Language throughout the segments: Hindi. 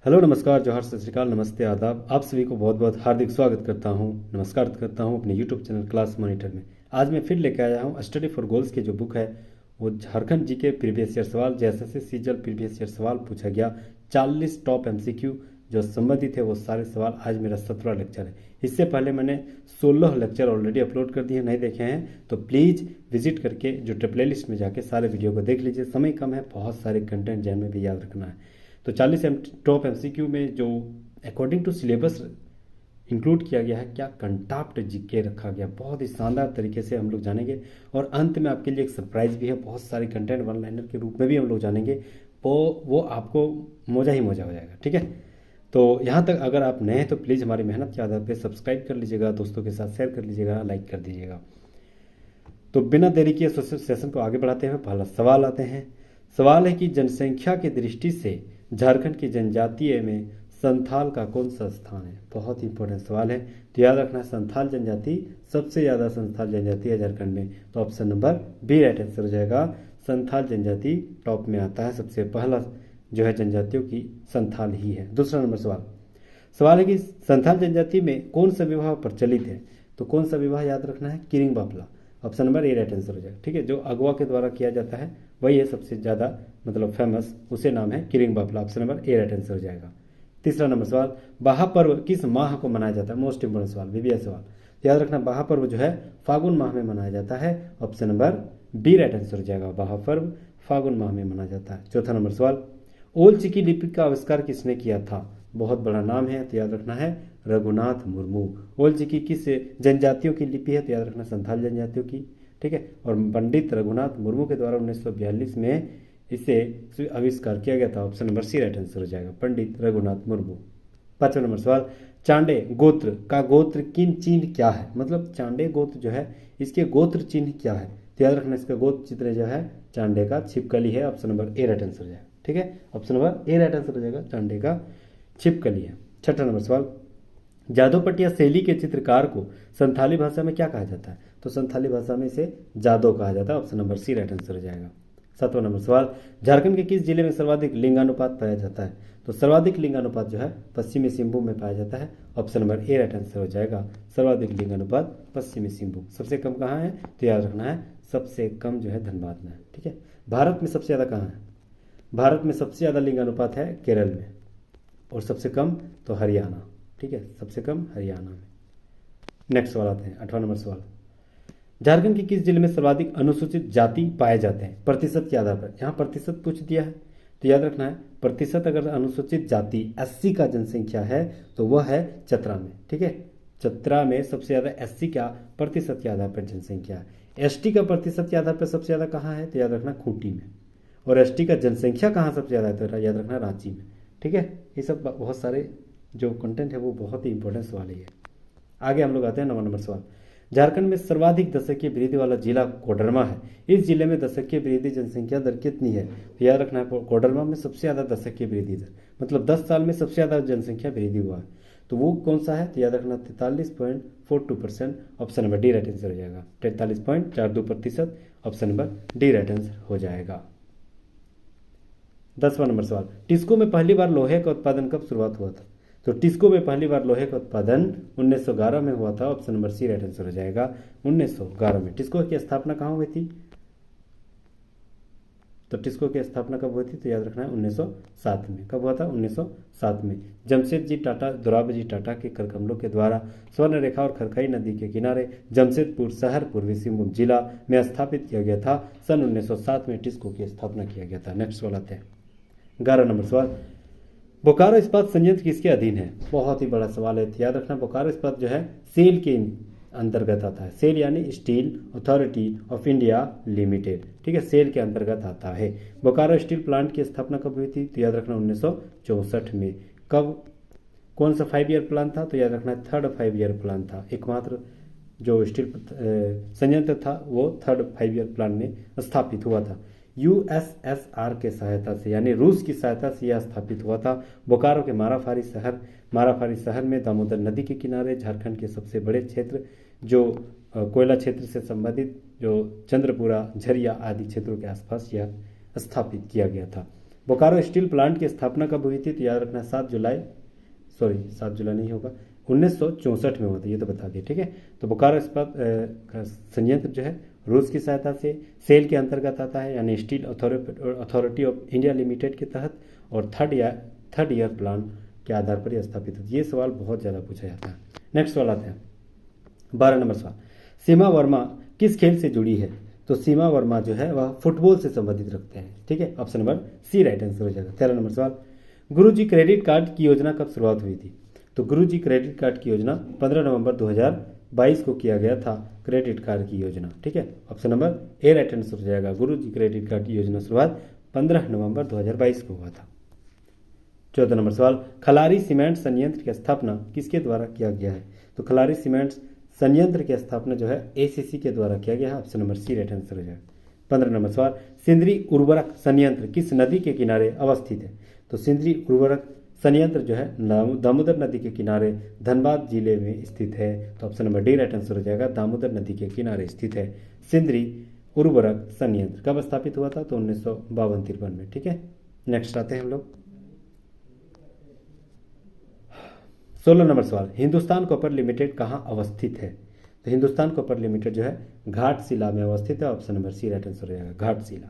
हेलो, नमस्कार, जोहार, सत श्री अकाल, नमस्ते, आदाब। आप सभी को बहुत बहुत हार्दिक स्वागत करता हूं, नमस्कार करता हूं अपने यूट्यूब चैनल क्लास मॉनिटर में। आज मैं फिर लेकर आया हूं स्टडी फॉर गोल्स की जो बुक है, वो झारखंड जी के प्रीवियस ईयर सवाल, जैसे से सीजल प्रीवियस ईयर सवाल पूछा गया 40 टॉप एमसीक्यू जो संबंधित है वो सारे सवाल। आज मेरा 17वां लेक्चर है। इससे पहले मैंने 16 लेक्चर ऑलरेडी अपलोड कर दिए, नहीं देखे हैं तो प्लीज़ विजिट करके जो प्ले लिस्ट में जाके सारे वीडियो को देख लीजिए। समय कम है, बहुत सारे कंटेंट जैन में भी याद रखना है। तो 40 टॉप एमसीक्यू में जो अकॉर्डिंग टू सिलेबस इंक्लूड किया गया है, क्या कंटाप्ट जीके रखा गया, बहुत ही शानदार तरीके से हम लोग जानेंगे। और अंत में आपके लिए एक सरप्राइज भी है, बहुत सारे कंटेंट वन लाइनर के रूप में भी हम लोग जानेंगे। वो आपको मज़ा ही मज़ा हो जाएगा, ठीक है। तो यहाँ तक अगर आप नए हैं तो प्लीज़ हमारी मेहनत के आधार पर सब्सक्राइब कर लीजिएगा, दोस्तों के साथ शेयर कर लीजिएगा, लाइक कर दीजिएगा। तो बिना देरी किए सेशन को आगे बढ़ाते हुए पहला सवाल आते हैं। सवाल है कि जनसंख्या की दृष्टि से झारखंड की जनजातीय में संथाल का कौन सा स्थान है। बहुत ही इंपॉर्टेंट सवाल है, तो याद रखना है संथाल जनजाति, सबसे ज़्यादा संथाल जनजाति है झारखंड में। तो option number B right answer हो जाएगा। संथाल जनजाति टॉप में आता है, सबसे पहला जो है जनजातियों की संथाल ही है। दूसरा नंबर सवाल है कि संथाल जनजाति में कौन सा विवाह प्रचलित है। तो कौन सा विवाह याद रखना है, Kiring Bafla. Option number A right answer हो जाएगा, ठीक है। जो अगवा के द्वारा किया जाता है वही है सबसे ज़्यादा मतलब फेमस, उसे नाम है Kiring Bafla. Option number A right answer हो जाएगा। तीसरा नंबर सवाल, बाहा पर्व किस माह को मनाया जाता है। मोस्ट इंपोर्टेंट सवाल, वीवीआई सवाल। तो याद रखना बाहा पर्व जो है फागुन माह में मनाया जाता है। Option number B right answer हो जाएगा, बाहा पर्व फागुन माह में मनाया जाता है। चौथा नंबर सवाल, ओल चिकी लिपि का आविष्कार किसने किया था। बहुत बड़ा नाम है, तो याद रखना है रघुनाथ मुर्मू। ओल चिकी किस जनजातियों की लिपि है, तो याद रखना संथाल जनजातियों की, ठीक है। और पंडित रघुनाथ मुर्मू के द्वारा 1942 में इसे आविष्कार किया गया था। Option number C right answer हो जाएगा, पंडित रघुनाथ मुर्मू। पांचवा नंबर सवाल, चांडे गोत्र का गोत्र किन चिन्ह क्या है। मतलब चांडे गोत्र जो है इसके गोत्र चिन्ह क्या है, तो याद रखना इसका गोत्र चित्र जो है चांडे का छिपकली है। Option number A right answer हो जाएगा, ठीक है। Option number A right answer हो जाएगा, चांडे का छिपकली है। छठा नंबर सवाल, जादोपटिया शैली के चित्रकार को संथाली भाषा में क्या कहा जाता है। तो संथाली भाषा में इसे जादो कहा जाता है। Option number C right answer हो जाएगा। सातवां नंबर सवाल, झारखंड के किस जिले में सर्वाधिक लिंगानुपात पाया जाता है। तो सर्वाधिक लिंगानुपात जो है पश्चिमी सिंहभूम में पाया जाता है। Option number A right answer हो जाएगा, सर्वाधिक लिंगानुपात पश्चिमी सिंहभूम। सबसे कम कहाँ है, तो याद रखना है सबसे कम जो है धनबाद में है, ठीक है। भारत में सबसे ज़्यादा कहाँ है, भारत में सबसे ज़्यादा लिंगानुपात है केरल में, और सबसे कम तो हरियाणा, ठीक है, सबसे कम हरियाणा में। नेक्स्ट सवाल आते हैं, 8वां नंबर सवाल, झारखंड के किस जिले में सर्वाधिक अनुसूचित जाति पाए जाते हैं प्रतिशत के आधार पर। यहाँ प्रतिशत पूछ दिया है, तो याद रखना है प्रतिशत अगर अनुसूचित जाति 80 का जनसंख्या है तो वह है चतरा में, ठीक है। चतरा में सबसे ज़्यादा 80 का प्रतिशत के आधार पर जनसंख्या है। एसटी का प्रतिशत के आधार पर सबसे ज़्यादा कहाँ है, तो याद रखना खूंटी में। और एसटी का जनसंख्या कहाँ सबसे ज़्यादा है, तो याद रखना रांची में, ठीक है। ये सब बहुत सारे जो कंटेंट है वो बहुत ही इंपॉर्टेंट सवाल है। आगे हम लोग आते हैं 9वां नंबर सवाल, झारखंड में सर्वाधिक दशकीय वृद्धि वाला जिला कोडरमा है। इस जिले में दशकीय वृद्धि जनसंख्या दर कितनी है, तो याद रखना है कोडरमा में सबसे ज़्यादा दशकीय वृद्धि दर, मतलब 10 साल में सबसे ज़्यादा जनसंख्या वृद्धि हुआ है। तो वो कौन सा है, तो याद रखना 43.42%। Option number D right answer हो जाएगा, 43.42%। Option number D right answer हो जाएगा। 10वां नंबर सवाल, टिस्को में पहली बार लोहे का उत्पादन कब शुरुआत हुआ था। तो टिस्को में पहली बार लोहे का उत्पादन 1911 में हुआ था। Option number C right answer हो जाएगा, 1911 में। टिस्को की स्थापना कहाँ हुई थी, तो टिस्को की स्थापना कब हुई थी, तो याद रखना है 1907 में। कब हुआ था, 1907 में। जमशेदजी टाटा, दोराबजी टाटा के कर कमलों के द्वारा स्वर्ण रेखा और खरखई नदी के किनारे जमशेदपुर शहर पूर्वी सिंहभूम जिला में स्थापित किया गया था। सन 1907 में टिस्को की स्थापना किया गया था। नेक्स्ट सवाल आते हैं 11 नंबर सवाल, बोकारो इस्पात संयंत्र किसके अधीन है। बहुत ही बड़ा सवाल है, याद रखना बोकारो इस्पात जो है सेल के अंतर्गत आता है। सेल यानी steel authority of India limited, ठीक है, सेल के अंतर्गत आता है। बोकारो स्टील प्लांट की स्थापना कब हुई थी, तो याद रखना 1964 में। कब, कौन सा 5 ईयर प्लान था, तो याद रखना 3rd 5 ईयर प्लान था। एकमात्र जो स्टील संयंत्र था वो 3rd 5 ईयर प्लान में स्थापित हुआ था। यूएसएसआर के सहायता से यानी रूस की सहायता से यह स्थापित हुआ था। बोकारो के माराफारी शहर में दामोदर नदी के किनारे झारखंड के सबसे बड़े क्षेत्र जो कोयला क्षेत्र से संबंधित जो चंद्रपुरा, झरिया आदि क्षेत्रों के आसपास यह स्थापित किया गया था। बोकारो स्टील प्लांट की स्थापना कब हुई थी? तो याद रखना 7 जुलाई नहीं होगा, 1964 में हुआ था, ये तो बता दिए। ठीक है, तो बोकारो इस्पात संयंत्र जो है रूस की सहायता से सेल के अंतर्गत आता है, यानी steel authority of India limited के तहत, और थर्ड ईयर प्लान के आधार पर यह स्थापित होती है। ये सवाल बहुत ज़्यादा पूछा जाता है। नेक्स्ट सवाल आते हैं 12 नंबर सवाल, सीमा वर्मा किस खेल से जुड़ी है? तो सीमा वर्मा जो है वह फुटबॉल से संबंधित रखते हैं। ठीक है, option number C right answer हो जाएगा। 13 नंबर सवाल, गुरुजी क्रेडिट कार्ड की योजना कब शुरुआत हुई थी? तो गुरुजी क्रेडिट कार्ड की योजना 15 नवंबर 2022 को किया गया था, क्रेडिट कार्ड की योजना। ठीक है, option number A right answer हो जाएगा। गुरुजी क्रेडिट कार्ड की योजना शुरुआत 15 नवंबर 2022 को हुआ था। 14 नंबर सवाल, खलारी सीमेंट संयंत्र की स्थापना किसके द्वारा किया गया है? तो खलारी सीमेंट संयंत्र की स्थापना जो है एसीसी के द्वारा किया गया है, option number C right answer हो जाएगा। 15 नंबर सवाल, सिंदरी उर्वरक संयंत्र किस नदी के किनारे अवस्थित है? तो सिंदरी उर्वरक संयंत्र जो है दामोदर नदी के किनारे धनबाद जिले में स्थित है, तो option number D right answer हो जाएगा। दामोदर नदी के किनारे स्थित है सिंदरी उर्वरक संयंत्र। कब स्थापित हुआ था? तो 1952-53 में। ठीक है, नेक्स्ट आते हैं हम लोग 16 नंबर सवाल, हिंदुस्तान कॉपर लिमिटेड कहाँ अवस्थित है? तो हिंदुस्तान कॉपर लिमिटेड जो है घाटशिला में अवस्थित है, option number C right answer हो जाएगा, घाटशिला।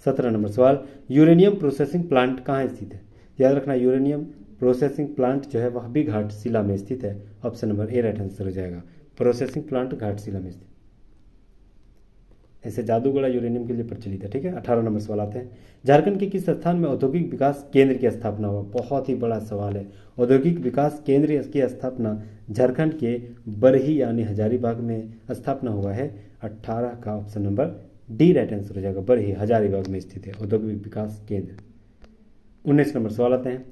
17 नंबर सवाल, यूरेनियम प्रोसेसिंग प्लांट कहाँ स्थित है? याद रखना यूरेनियम प्रोसेसिंग प्लांट जो है वह भी घाटशिला में स्थित है, option number A right answer हो जाएगा। प्रोसेसिंग प्लांट घाटशिला में स्थित। ऐसे जादूगढ़ा यूरेनियम के लिए प्रचलित है। ठीक है, 18 नंबर सवाल आते हैं, झारखंड के किस स्थान में औद्योगिक विकास केंद्र की स्थापना हुआ? बहुत ही बड़ा सवाल है। औद्योगिक विकास केंद्र की स्थापना झारखंड के बरही यानी हजारीबाग में स्थापना हुआ है। 18 का option number D right answer हो जाएगा, बरही हजारीबाग में स्थित है औद्योगिक विकास केंद्र। 19 नंबर सवाल आते हैं,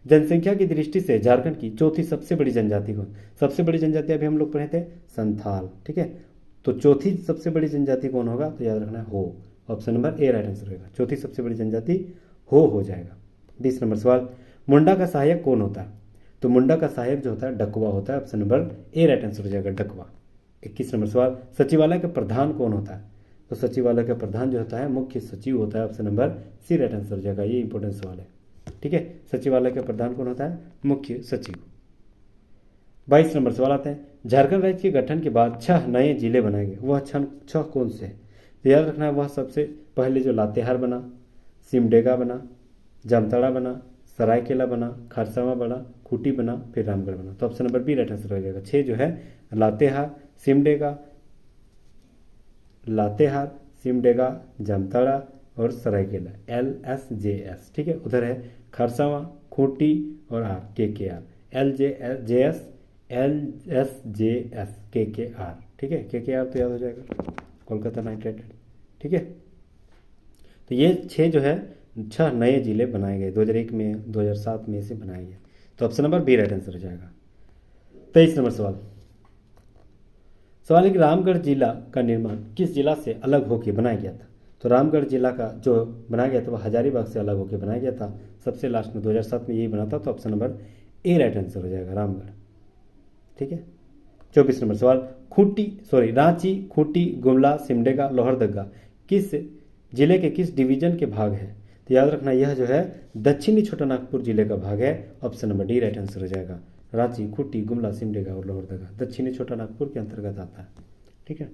जनसंख्या की दृष्टि से झारखंड की चौथी सबसे बड़ी जनजाति कौन? सबसे बड़ी जनजाति अभी हम लोग पढ़े थे संथाल। ठीक है, तो चौथी सबसे बड़ी जनजाति कौन होगा? तो याद रखना है हो, option number A right answer होगा। चौथी सबसे बड़ी जनजाति हो जाएगा। 20 नंबर सवाल, मुंडा का सहायक कौन होता है? तो मुंडा का सहायक जो होता है डकवा होता है, option number A right answer हो जाएगा, डकवा। 21 नंबर सवाल, सचिवालय का प्रधान कौन होता है? तो सचिवालय का प्रधान जो होता है मुख्य सचिव होता है, option number C right answer हो जाएगा। ये इंपॉर्टेंट सवाल है। ठीक है, सचिवालय का प्रधान कौन होता है? मुख्य सचिव। 22 नंबर सवाल आते हैं, झारखंड राज्य के गठन के बाद 6 नए जिले बनाए गए, वह 6 कौन से हैं? तो याद रखना है वह सबसे पहले जो लातेहार बना, सिमडेगा बना, जामताड़ा बना, सरायकेला बना, खरसावां बना, खूंटी बना, फिर रामगढ़ बना। तो option number B right answer हो जाएगा। 6 जो है लातेहार, सिमडेगा, जामताड़ा और सरायकेला, LSJS। ठीक है, उधर है खरसावां, खूंटी और KKR, LSJS, KKR। ठीक है, KKR तो याद हो जाएगा, कोलकाता नाइट राइडर। ठीक है, तो ये 6 जो है 6 नए जिले बनाए गए 2001 में, 2007 में से बनाए गए। तो option number B right answer हो जाएगा। 23 नंबर सवाल है कि रामगढ़ जिला का निर्माण किस जिला से अलग होकर बनाया गया था? तो रामगढ़ जिला का जो बनाया गया था वह हजारीबाग से अलग होकर बनाया गया था। सबसे लास्ट में 2007 में यही बना था, तो option number A right answer हो जाएगा, रामगढ़। ठीक है, 24 नंबर सवाल, रांची, खूंटी, गुमला, सिमडेगा, लोहरदगा किस जिले के किस डिवीजन के भाग है? तो याद रखना यह जो है दक्षिणी छोटानागपुर जिले का भाग है, option number D right answer हो जाएगा। रांची, खूंटी, गुमला, सिमडेगा और लोहरदगा दक्षिणी छोटानागपुर के अंतर्गत आता है। ठीक है,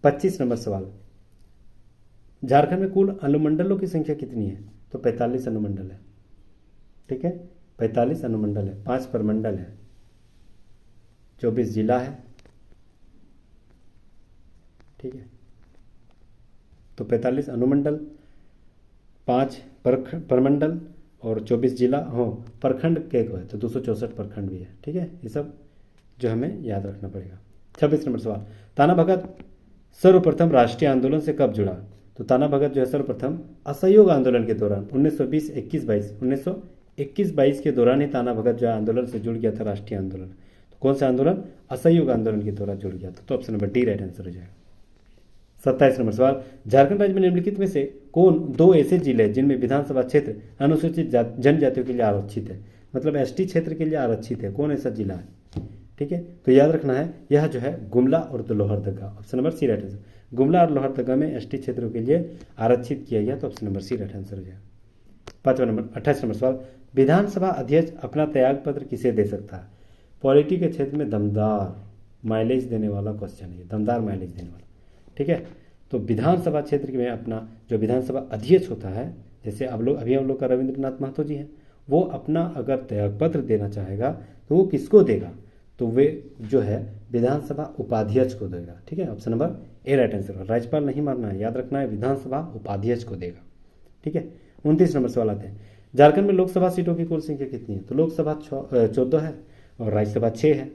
25 नंबर सवाल, झारखंड में कुल अनुमंडलों की संख्या कितनी है? तो 45 अनुमंडल है। ठीक है, 45 अनुमंडल है, 5 प्रमंडल है, 24 जिला है। ठीक है, तो 45 अनुमंडल, 5 प्रमंडल और 24 जिला हो, प्रखंड के है तो 264 प्रखंड भी है। ठीक है, ये सब जो हमें याद रखना पड़ेगा। 26 नंबर सवाल, ताना भगत सर्वप्रथम राष्ट्रीय आंदोलन से कब जुड़ा? तो ताना भगत जो है सर्वप्रथम असहयोग आंदोलन के दौरान 1920-21-22 के दौरान ही ताना भगत जो है आंदोलन से जुड़ गया था, राष्ट्रीय आंदोलन। तो कौन सा आंदोलन? असहयोग आंदोलन के दौरान जुड़ गया था, तो option number D right answer हो जाएगा। 27 नंबर सवाल, झारखंड राज्य में निम्नलिखित में से कौन 2 ऐसे जिले हैं जिनमें विधानसभा क्षेत्र अनुसूचित जनजातियों के लिए आरक्षित है? मतलब ST क्षेत्र के लिए आरक्षित है, कौन ऐसा जिला है? ठीक है, तो याद रखना है यह जो है गुमला और Lohardaga, option number C right answer. Gumla और लोहरदगा में एसटी क्षेत्रों के लिए आरक्षित किया गया, तो option number C right answer हो जाएगा। 5वां नंबर 28 नंबर सवाल, विधानसभा अध्यक्ष अपना त्यागपत्र किसे दे सकता है? पॉलिटी के क्षेत्र में दमदार माइलेज देने वाला क्वेश्चन है, दमदार माइलेज देने वाला, ठीक है। तो विधानसभा क्षेत्र में अपना जो विधानसभा अध्यक्ष होता है, जैसे अब लोग अभी हम लोग का रविंद्रनाथ महतो जी हैं, वो अपना अगर त्यागपत्र देना चाहेगा तो वो किसको देगा? तो वे जो है विधानसभा उपाध्यक्ष को देगा, ठीक है। Option number A right answer. राज्यपाल नहीं मानना है, याद रखना है, विधानसभा उपाध्यक्ष को देगा, ठीक है। 29 नंबर सवाल आते हैं, झारखंड में लोकसभा सीटों की कुल संख्या कितनी है? तो लोकसभा 14 है और राज्यसभा 6 है,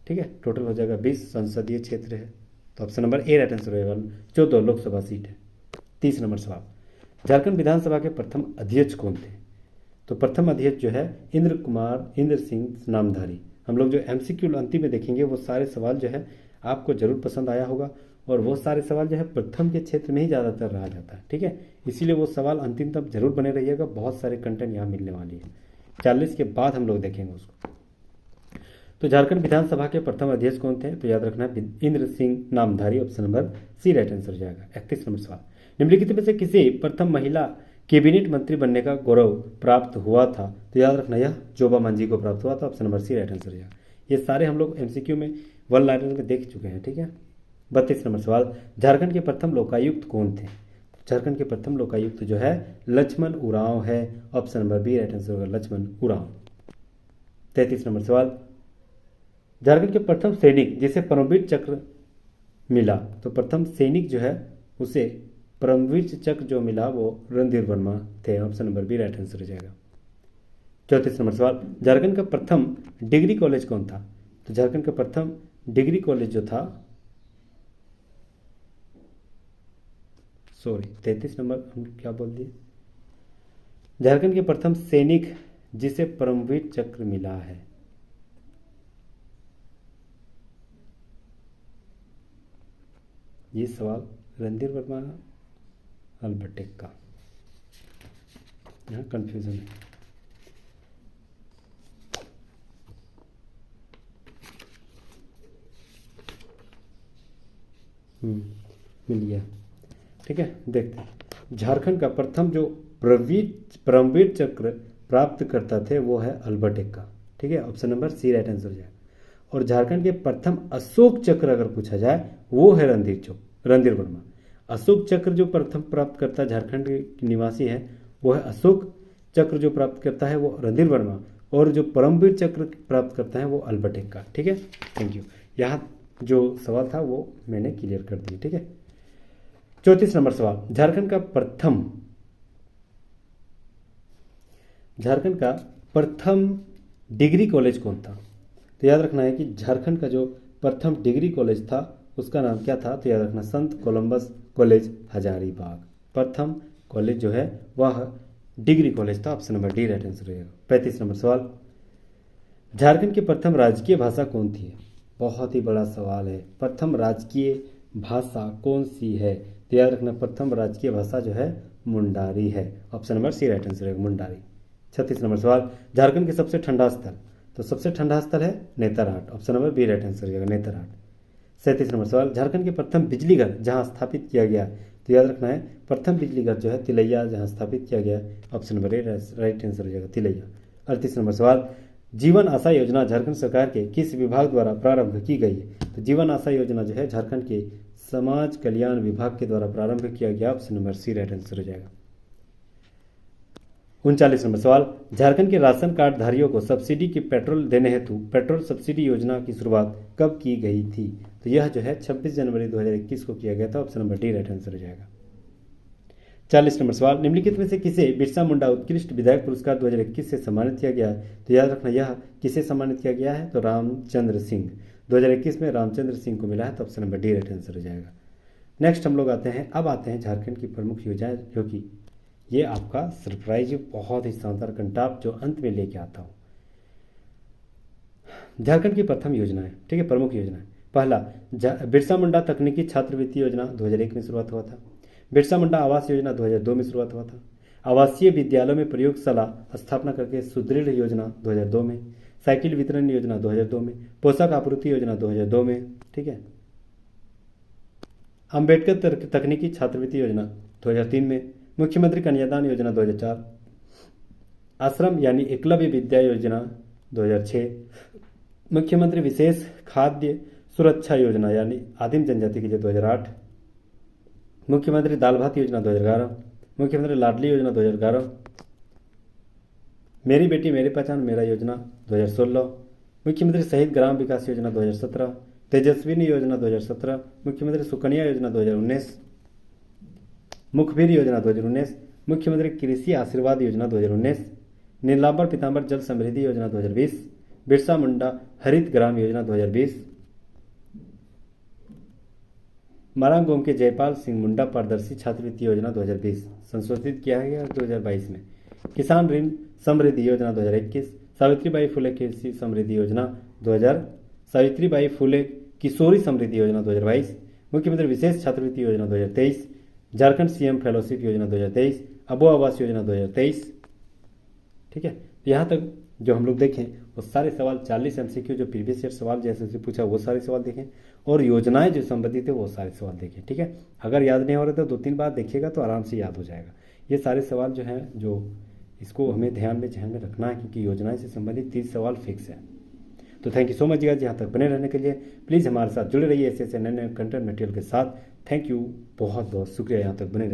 ठीक है। टोटल हो जाएगा 20 संसदीय क्षेत्र है, तो option number A right answer होगा, 14 लोकसभा सीट है। 30 नंबर सवाल, झारखंड विधानसभा के प्रथम अध्यक्ष कौन थे? तो प्रथम अध्यक्ष जो है इंद्र सिंह नामधारी। हम लोग जो एमसीक्यू अंतिम में देखेंगे वो सारे सवाल जो है आपको जरूर पसंद आया होगा, और वो सारे सवाल जो है प्रथम के क्षेत्र में ही ज़्यादातर रहा जाता है, ठीक है। इसीलिए वो सवाल अंतिम तक जरूर बने रहिएगा, बहुत सारे कंटेंट यहाँ मिलने वाली है। 40 के बाद हम लोग देखेंगे उसको। तो झारखंड विधानसभा के प्रथम अध्यक्ष कौन थे? तो याद रखना है Indra Singh Namdhari, option number C right answer हो जाएगा। 31 नंबर सवाल, निम्नलिखित में से किसे प्रथम महिला कैबिनेट मंत्री बनने का गौरव प्राप्त हुआ था? तो याद रखना यह जोबा मांझी को प्राप्त हुआ था, option number C right answer हो जाएगा। ये सारे हम लोग एमसीक्यू में वन लाइनर में देख चुके हैं, ठीक है। 32 नंबर सवाल, झारखंड के प्रथम लोकायुक्त कौन थे? झारखंड के प्रथम लोकायुक्त जो है लक्ष्मण उरांव है, option number B right answer होगा, लक्ष्मण उरांव। 33 नंबर सवाल, झारखंड के प्रथम सैनिक जिसे परमवीर चक्र मिला, तो प्रथम सैनिक जो है उसे परमवीर चक्र जो मिला वो रणधीर वर्मा थे, option number B right answer हो जाएगा। 34 नंबर सवाल, झारखंड का प्रथम डिग्री कॉलेज कौन था? तो झारखंड का प्रथम डिग्री कॉलेज जो था, 33 नंबर हम क्या बोल दिए, झारखंड के प्रथम सैनिक जिसे परमवीर चक्र मिला है, ये सवाल रणधीर वर्मा अल्बर्टेक का, यहाँ कंफ्यूजन है। मिल गया, ठीक है। देखते हैं, झारखंड का प्रथम जो परमवीर चक्र प्राप्त करता थे वो है अल्बर्टेक का, ठीक है। Option number C right answer हो जाए। और झारखंड के प्रथम अशोक चक्र अगर पूछा जाए वो है रणधीर वर्मा। अशोक चक्र जो प्रथम प्राप्त करता झारखंड के निवासी है वो है अशोक चक्र, जो प्राप्त करता है वो रणधीर वर्मा, और जो परमवीर चक्र प्राप्त करता है वो अल्बर्टेक का, ठीक है। Thank you. यहाँ जो सवाल था वो मैंने क्लियर कर दिया, ठीक है। 34 नंबर सवाल, झारखंड का प्रथम डिग्री कॉलेज कौन था? तो याद रखना है कि झारखंड का जो प्रथम डिग्री कॉलेज था उसका नाम क्या था? तो याद रखना संत कोलंबस कॉलेज हजारीबाग। प्रथम कॉलेज जो है वह डिग्री कॉलेज था, option number D right answer रहेगा। 35 नंबर सवाल, झारखंड की प्रथम राजकीय भाषा कौन थी? बहुत ही बड़ा सवाल है। प्रथम राजकीय भाषा कौन सी है? तो याद रखना प्रथम राजकीय भाषा जो है मुंडारी है, option number C right answer रहेगा, मुंडारी। 36 नंबर सवाल, झारखंड के सबसे ठंडा स्थल? तो सबसे ठंडा स्थल है Netarhat, option number B right answer रहेगा, नेतरहाट। 37 नंबर सवाल, झारखंड के प्रथम बिजली घर जहां स्थापित किया गया? तो याद रखना है प्रथम बिजली घर जो है तिलैया जहां स्थापित किया गया, option number A right answer हो जाएगा, तिलैया। 38 नंबर सवाल, जीवन आशा योजना झारखंड सरकार के किस विभाग द्वारा प्रारंभ की गई है? तो जीवन आशा योजना जो है झारखंड के समाज कल्याण विभाग के द्वारा प्रारंभ किया गया, option number C right answer हो जाएगा। 39 नंबर सवाल, झारखंड के राशन कार्ड धारियों को सब्सिडी की पेट्रोल देने हेतु पेट्रोल सब्सिडी योजना की शुरुआत कब की गई थी? तो यह जो है 26 जनवरी 2021 को किया गया था, option number D right answer हो जाएगा। 40 नंबर सवाल, निम्नलिखित में से किसे बिरसा मुंडा उत्कृष्ट विधायक पुरस्कार 2021 से सम्मानित किया गया है? तो याद रखना यह किसे सम्मानित किया गया है? तो रामचंद्र सिंह, 2021 में रामचंद्र सिंह को मिला है, तो option number D right answer हो जाएगा। नेक्स्ट हम लोग आते हैं झारखंड की प्रमुख योजनाएं, जो कि ये आपका सरप्राइज बहुत ही शानदार कंटाप जो अंत में लेके आता हूँ। झारखंड की प्रथम योजनाएं, ठीक है, प्रमुख योजनाएं। पहला, बिरसा मुंडा तकनीकी छात्रवृत्ति योजना 2001 में शुरुआत हुआ था। बिरसा मुंडा आवास योजना 2002 में शुरुआत हुआ था। आवासीय विद्यालयों में प्रयोगशाला स्थापना करके सुदृढ़ योजना 2002 में। साइकिल वितरण योजना 2002 में। पोशाक आपूर्ति योजना 2002 में, ठीक है। अंबेडकर तकनीकी छात्रवृत्ति योजना 2003 में, मुख्यमंत्री कन्यादान योजना 2004, आश्रम यानी एकलव्य विद्या योजना 2006, मुख्यमंत्री विशेष खाद्य सुरक्षा योजना यानी आदिम जनजाति के लिए 2008, मुख्यमंत्री दाल भात योजना 2011, मुख्यमंत्री लाडली योजना 2011, मेरी बेटी मेरी पहचान मेरा योजना 2016, मुख्यमंत्री शहीद ग्राम विकास योजना 2017, तेजस्विनी योजना 2017, मुख्यमंत्री सुकन्या योजना 2019, मुखबिर योजना 2019, मुख्यमंत्री कृषि आशीर्वाद योजना 2019, नीलांबर पीतांबर जल समृद्धि योजना 2020, बिरसा मुंडा हरित ग्राम योजना 2020, मारांगोम के जयपाल सिंह मुंडा पारदर्शी छात्रवृत्ति योजना 2020 संशोधित किया गया 2022 में, किसान ऋण समृद्धि योजना 2021, सावित्रीबाई फुले कृषि समृद्धि योजना 2000, सावित्रीबाई फुले किशोरी समृद्धि योजना 2022, मुख्यमंत्री विशेष छात्रवृत्ति योजना 2023, झारखंड सीएम फेलोशिप योजना 2023, अबो आवास योजना 2023। ठीक है, यहाँ तक जो हम लोग देखें वो सारे सवाल 40 एमसीक्यू जो प्रीवियस ईयर सवाल जैसे से पूछा वो सारे सवाल देखें, और योजनाएं जो संबंधित है वो सारे सवाल देखें। ठीक है, अगर याद नहीं हो रहा तो 2-3 बार देखिएगा तो आराम से याद हो जाएगा। ये सारे सवाल जो हैं जो इसको हमें ध्यान में रखना है, क्योंकि योजनाएं से संबंधित 30 सवाल फिक्स है। तो thank you so much guys, यहाँ तक बने रहने के लिए। प्लीज़ हमारे साथ जुड़े रहिए ऐसे नए नए कंटेंट मटेरियल के साथ। थैंक यू, बहुत बहुत शुक्रिया यहाँ तक बने रहने।